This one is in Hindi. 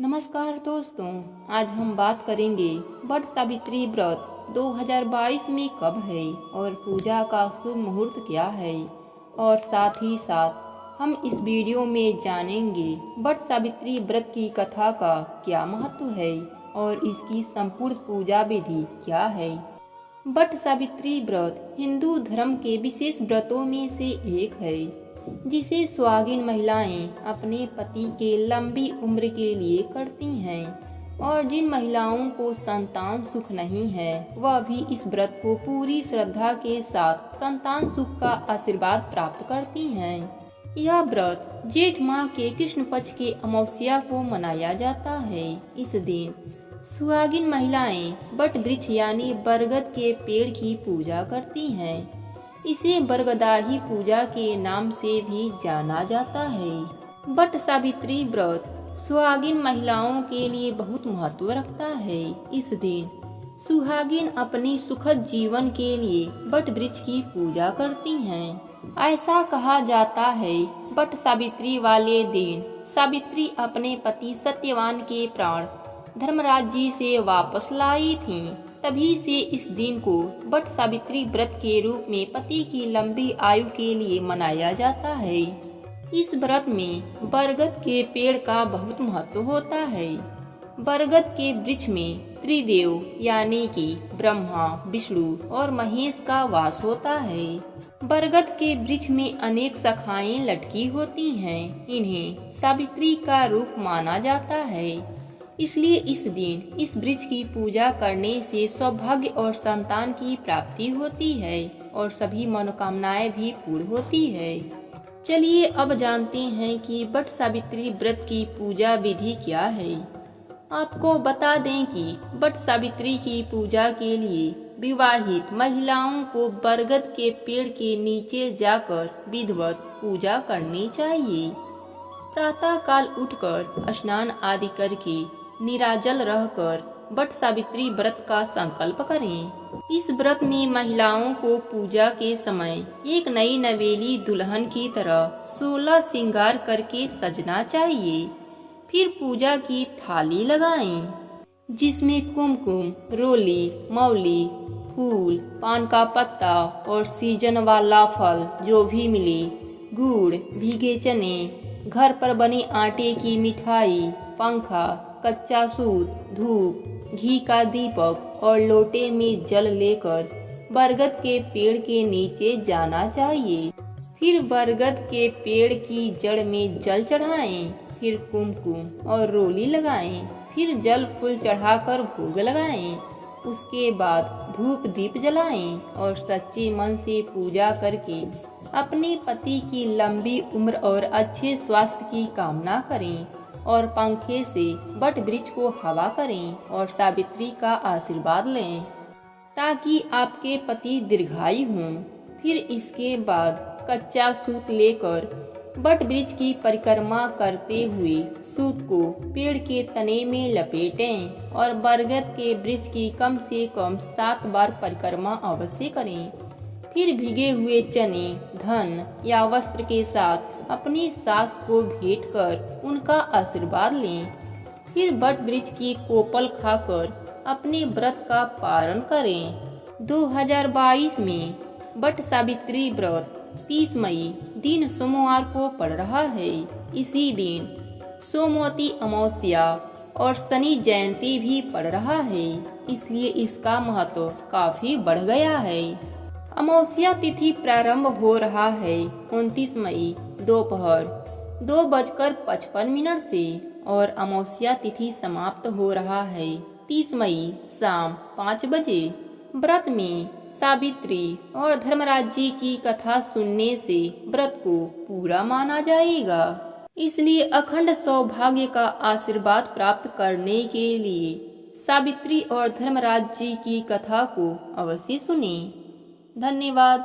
नमस्कार दोस्तों, आज हम बात करेंगे वट सावित्री व्रत 2022 में कब है और पूजा का शुभ मुहूर्त क्या है। और साथ ही साथ हम इस वीडियो में जानेंगे वट सावित्री व्रत की कथा का क्या महत्व है और इसकी संपूर्ण पूजा विधि क्या है। वट सावित्री व्रत हिंदू धर्म के विशेष व्रतों में से एक है, जिसे सुहागिन महिलाएं अपने पति के लंबी उम्र के लिए करती हैं। और जिन महिलाओं को संतान सुख नहीं है, वह भी इस व्रत को पूरी श्रद्धा के साथ संतान सुख का आशीर्वाद प्राप्त करती हैं। यह व्रत जेठ माह के कृष्ण पक्ष के अमावस्या को मनाया जाता है। इस दिन सुहागिन महिलाएं वट वृक्ष यानी बरगद के पेड़ की पूजा करती हैं। इसे बरगदाही पूजा के नाम से भी जाना जाता है। वट सावित्री व्रत सुहागिन महिलाओं के लिए बहुत महत्व रखता है। इस दिन सुहागिन अपनी सुखद जीवन के लिए वट वृक्ष की पूजा करती हैं। ऐसा कहा जाता है, वट सावित्री वाले दिन सावित्री अपने पति सत्यवान के प्राण धर्मराज जी से वापस लाई थीं। तभी से इस दिन को वट सावित्री व्रत के रूप में पति की लंबी आयु के लिए मनाया जाता है। इस व्रत में बरगद के पेड़ का बहुत महत्व होता है। बरगद के वृक्ष में त्रिदेव यानी कि ब्रह्मा, विष्णु और महेश का वास होता है। बरगद के वृक्ष में अनेक शाखाएं लटकी होती हैं। इन्हें सावित्री का रूप माना जाता है। इसलिए इस दिन इस वृक्ष की पूजा करने से सौभाग्य और संतान की प्राप्ति होती है और सभी मनोकामनाएं भी पूर्ण होती है। चलिए अब जानते हैं कि वट सावित्री व्रत की पूजा विधि क्या है। आपको बता दें कि वट सावित्री की पूजा के लिए विवाहित महिलाओं को बरगद के पेड़ के नीचे जाकर विधिवत पूजा करनी चाहिए। प्रातः काल उठकर स्नान आदि करके निराजल रहकर वट सावित्री व्रत का संकल्प करें। इस व्रत में महिलाओं को पूजा के समय एक नई नवेली दुल्हन की तरह 16 श्रृंगार करके सजना चाहिए। फिर पूजा की थाली लगाएं, जिसमें कुमकुम, रोली, मौली, फूल, पान का पत्ता और सीजन वाला फल जो भी मिले, गुड़, भीगे चने, घर पर बने आटे की मिठाई, पंखा, कच्चा सूत, धूप, घी का दीपक और लोटे में जल लेकर बरगद के पेड़ के नीचे जाना चाहिए। फिर बरगद के पेड़ की जड़ में जल चढ़ाएं, फिर कुमकुम और रोली लगाएं, फिर जल फूल चढ़ाकर भोग लगाएं। उसके बाद धूप दीप जलाएं और सच्चे मन से पूजा करके अपने पति की लंबी उम्र और अच्छे स्वास्थ्य की कामना करें और पंखे से वट वृक्ष को हवा करें और सावित्री का आशीर्वाद लें ताकि आपके पति दीर्घायु हों। फिर इसके बाद कच्चा सूत लेकर वट वृक्ष की परिक्रमा करते हुए सूत को पेड़ के तने में लपेटें और बरगद के वृक्ष की कम से कम 7 बार परिक्रमा अवश्य करें। फिर भीगे हुए चने, धन या वस्त्र के साथ अपनी सास को भेंट कर उनका आशीर्वाद लें। फिर वट वृक्ष की कोपल खाकर अपने व्रत का पारण करें। 2022 में वट सावित्री व्रत 30 मई दिन सोमवार को पड़ रहा है। इसी दिन सोमवती अमावस्या और शनि जयंती भी पड़ रहा है, इसलिए इसका महत्व काफी बढ़ गया है। अमावस्या तिथि प्रारंभ हो रहा है 29 मई दोपहर 2:55 से और अमावस्या तिथि समाप्त हो रहा है 30 मई शाम 5 बजे। व्रत में सावित्री और धर्मराज जी की कथा सुनने से व्रत को पूरा माना जाएगा। इसलिए अखंड सौभाग्य का आशीर्वाद प्राप्त करने के लिए सावित्री और धर्मराज जी की कथा को अवश्य सुनें। धन्यवाद।